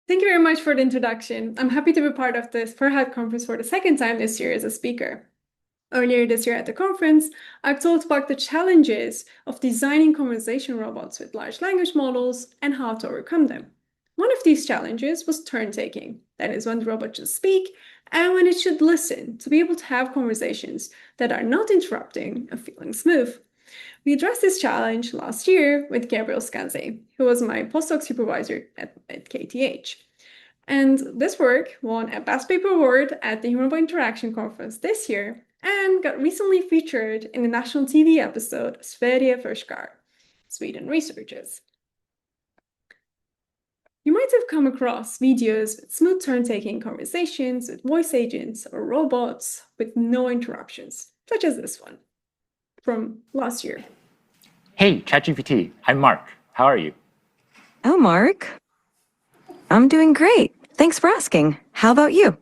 Thank you very much for the introduction. I'm happy to be part of this Furhat conference for the second time this year as a speaker. Earlier this year at the conference, I talked about the challenges of designing conversation robots with large language models and how to overcome them. One of these challenges was turn taking. That is when the robot should speak and when it should listen to be able to have conversations that are not interrupting and feeling smooth. We addressed this challenge last year with Gabriel Scanzi, who was my postdoc supervisor at KTH. And this work won a Best Paper Award at the Human Robot Interaction Conference this year and got recently featured in the national TV episode Sverige forskar, Sweden researches. You might have come across videos with smooth turn-taking conversations with voice agents or robots with no interruptions, such as this one from last year. Hey, ChatGPT, I'm Mark. How are you? Oh, Mark. I'm doing great. Thanks for asking. How about you?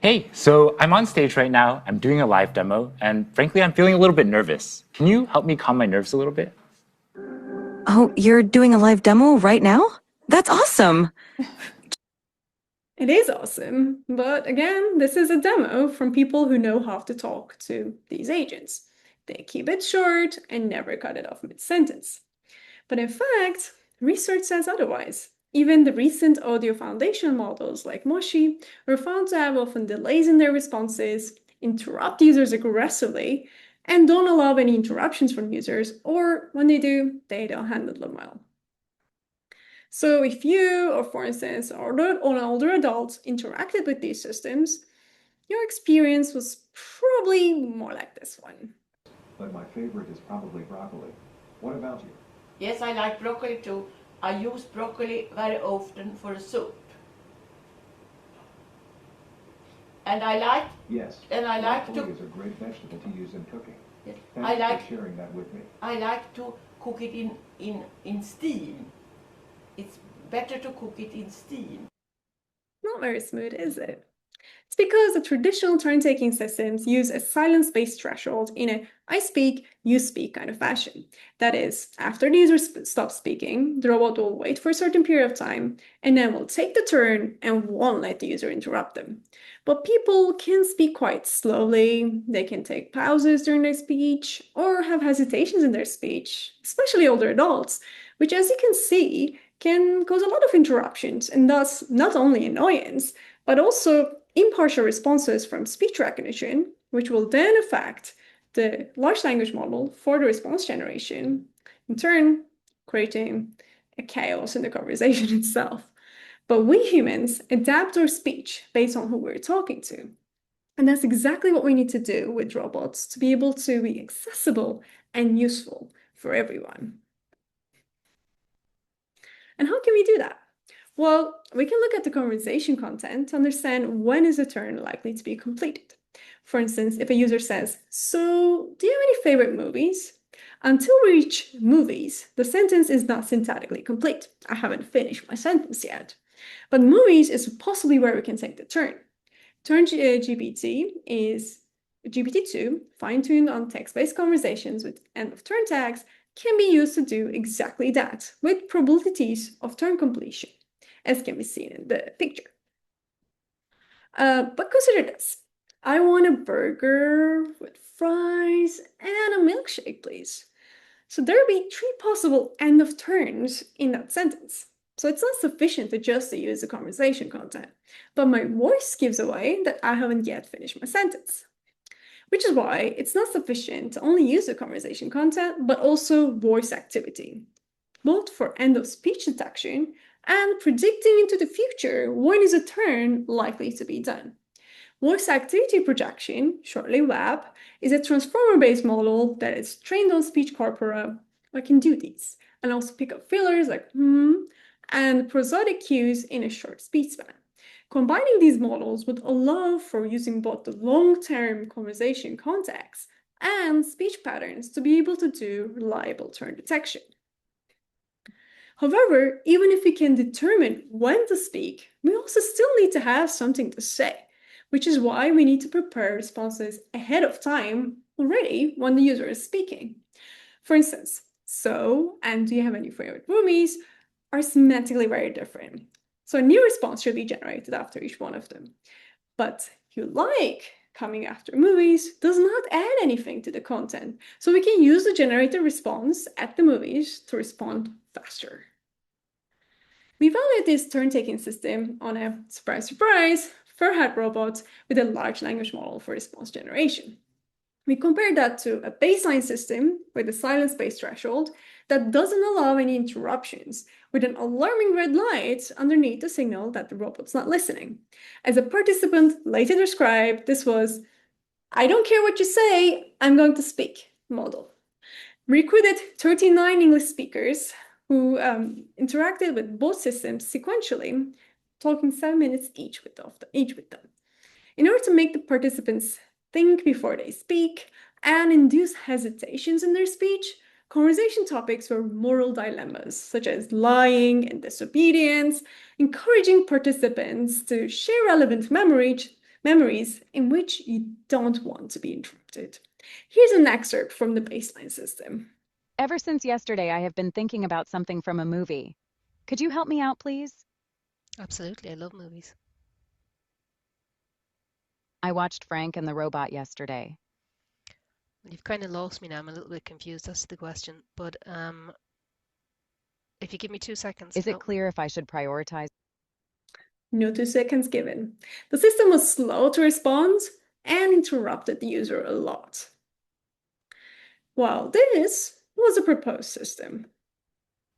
Hey, so I'm on stage right now. I'm doing a live demo, and frankly, I'm feeling a little bit nervous. Can you help me calm my nerves a little bit? Oh, you're doing a live demo right now? That's awesome. It is awesome, but again, this is a demo from people who know how to talk to these agents. They keep it short and never cut it off mid-sentence. But in fact, research says otherwise. Even the recent audio foundation models like Moshi were found to have often delays in their responses, interrupt users aggressively, and don't allow any interruptions from users, or when they do, they don't handle them well. So if you, or for instance, or an older adult interacted with these systems, your experience was probably more like this one. But my favorite is probably broccoli. What about you? Yes, I like broccoli too. I use broccoli very often for a soup. And I like Yes. And I like broccoli to is a great vegetable to use in cooking. Yes, Thanks for sharing that with me. I like to cook it in steam. It's better to cook it in steam. Not very smooth, is it? It's because the traditional turn-taking systems use a silence-based threshold in a I speak, you speak kind of fashion. That is, after the user stops speaking, the robot will wait for a certain period of time and then will take the turn and won't let the user interrupt them. But people can speak quite slowly, they can take pauses during their speech, or have hesitations in their speech, especially older adults, which, as you can see, can cause a lot of interruptions and thus not only annoyance, but also impartial responses from speech recognition, which will then affect the large language model for the response generation, in turn creating a chaos in the conversation itself. But we humans adapt our speech based on who we're talking to. And that's exactly what we need to do with robots to be able to be accessible and useful for everyone. And how can we do that? Well, we can look at the conversation content to understand when is a turn likely to be completed. For instance, if a user says, "So, do you have any favorite movies?" Until we reach movies, the sentence is not syntactically complete. I haven't finished my sentence yet. But movies is possibly where we can take the turn. Turn GPT is GPT-2, fine-tuned on text-based conversations with end-of-turn tags, can be used to do exactly that, with probabilities of turn completion, as can be seen in the picture. But consider this. I want a burger with fries and a milkshake, please. So there will be 3 possible end of turns in that sentence. So it's not sufficient to just use the conversation content, but my voice gives away that I haven't yet finished my sentence. Which is why it's not sufficient to only use the conversation content, but also voice activity, both for end of speech detection and predicting into the future when is a turn likely to be done. Voice activity projection, shortly WAP, is a transformer-based model that is trained on speech corpora that can do these, and also pick up fillers like and prosodic cues in a short speech span. Combining these models would allow for using both the long-term conversation context and speech patterns to be able to do reliable turn detection. However, even if we can determine when to speak, we also still need to have something to say, which is why we need to prepare responses ahead of time already when the user is speaking. For instance, "So, and do you have any favorite movies?" are semantically very different. So a new response should be generated after each one of them. But You Like coming after movies does not add anything to the content. So we can use the generated response at the movies to respond faster. We evaluate this turn-taking system on a, surprise, surprise, Furhat robot with a large language model for response generation. We compare that to a baseline system with a silence-based threshold that doesn't allow any interruptions, with an alarming red light underneath the signal that the robot's not listening. As a participant later described, this was, "I don't care what you say, I'm going to speak" model. We recruited 39 English speakers who interacted with both systems sequentially, talking 7 minutes each with them. In order to make the participants think before they speak and induce hesitations in their speech, conversation topics were moral dilemmas, such as lying and disobedience, encouraging participants to share relevant memories in which you don't want to be interrupted. Here's an excerpt from the baseline system. Ever since yesterday, I have been thinking about something from a movie. Could you help me out, please? Absolutely, I love movies. I watched Frank and the Robot yesterday. You've kind of lost me now. I'm a little bit confused as to the question, but if you give me 2 seconds. Is it clear if I should prioritize? No 2 seconds given. The system was slow to respond and interrupted the user a lot. Well, this was a proposed system.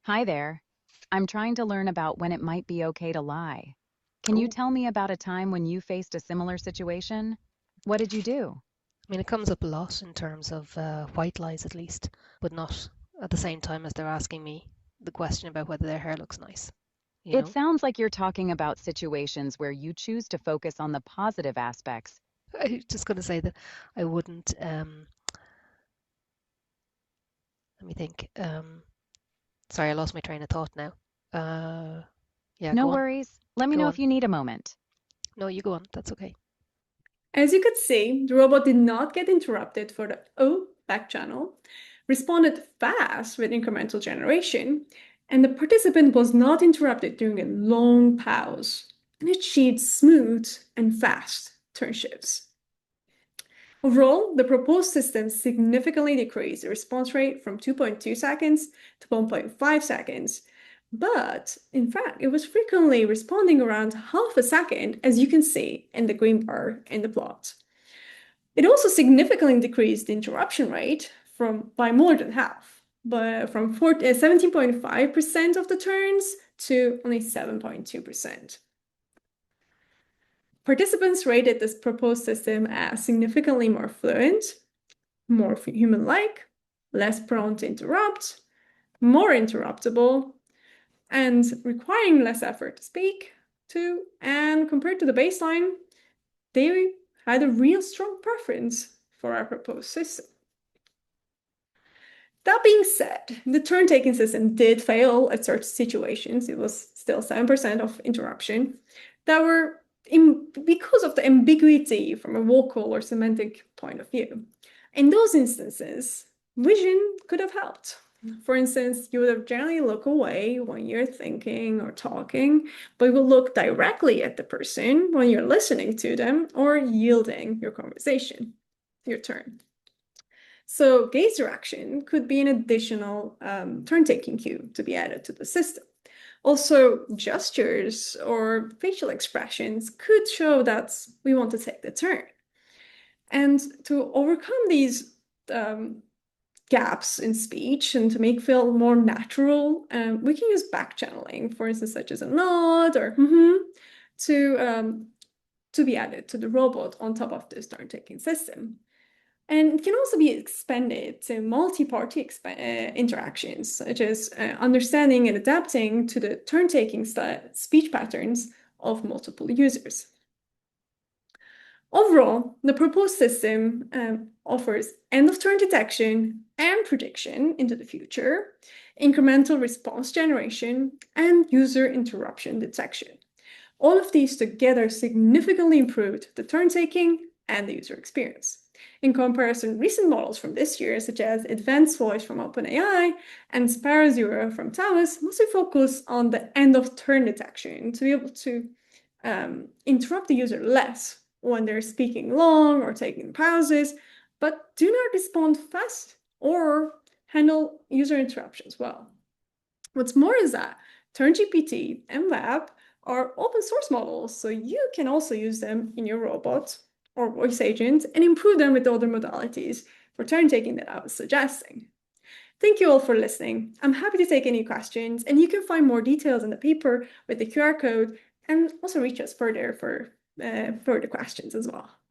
Hi there. I'm trying to learn about when it might be okay to lie. Can you tell me about a time when you faced a similar situation? What did you do? I mean, it comes up a lot in terms of white lies, at least, but not at the same time as they're asking me the question about whether their hair looks nice. It sounds like you're talking about situations where you choose to focus on the positive aspects. I was just going to say that I wouldn't. Let me think. Sorry, I lost my train of thought now. Yeah. No go on. worries. Let me Go know on. if you need a moment. No, you go on. That's okay. As you could see, the robot did not get interrupted for the O back channel, responded fast with incremental generation, and the participant was not interrupted during a long pause, and achieved smooth and fast turn shifts. Overall, the proposed system significantly decreased the response rate from 2.2 seconds to 1.5 seconds, but in fact, it was frequently responding around half a second, as you can see in the green bar in the plot. It also significantly decreased the interruption rate by more than half, but from 17.5% of the turns to only 7.2%. Participants rated this proposed system as significantly more fluent, more human-like, less prone to interrupt, more interruptible, and requiring less effort to speak to, and compared to the baseline, they had a real strong preference for our proposed system. That being said, the turn-taking system did fail at certain situations. It was still 7% of interruption that were because of the ambiguity from a vocal or semantic point of view. In those instances, vision could have helped. For instance, you would have generally look away when you're thinking or talking, but you will look directly at the person when you're listening to them or yielding your conversation, your turn. So gaze direction could be an additional turn-taking cue to be added to the system. Also, gestures or facial expressions could show that we want to take the turn. And to overcome these gaps in speech and to make it feel more natural, we can use back channeling, for instance, such as a nod or to be added to the robot on top of this turn-taking system. And it can also be expanded to multi-party interactions, such as understanding and adapting to the turn-taking speech patterns of multiple users. Overall, the proposed system offers end-of-turn detection and prediction into the future, incremental response generation, and user interruption detection. All of these together significantly improved the turn-taking and the user experience. In comparison, recent models from this year, such as Advanced Voice from OpenAI and Sparrow Zero from Thales, mostly focus on the end of turn detection to be able to interrupt the user less when they're speaking long or taking pauses, but do not respond fast or handle user interruptions well. What's more is that TurnGPT and Lab are open source models, so you can also use them in your robot or voice agent and improve them with other modalities for turn taking that I was suggesting. Thank you all for listening. I'm happy to take any questions, and you can find more details in the paper with the QR code and also reach us further for further questions as well.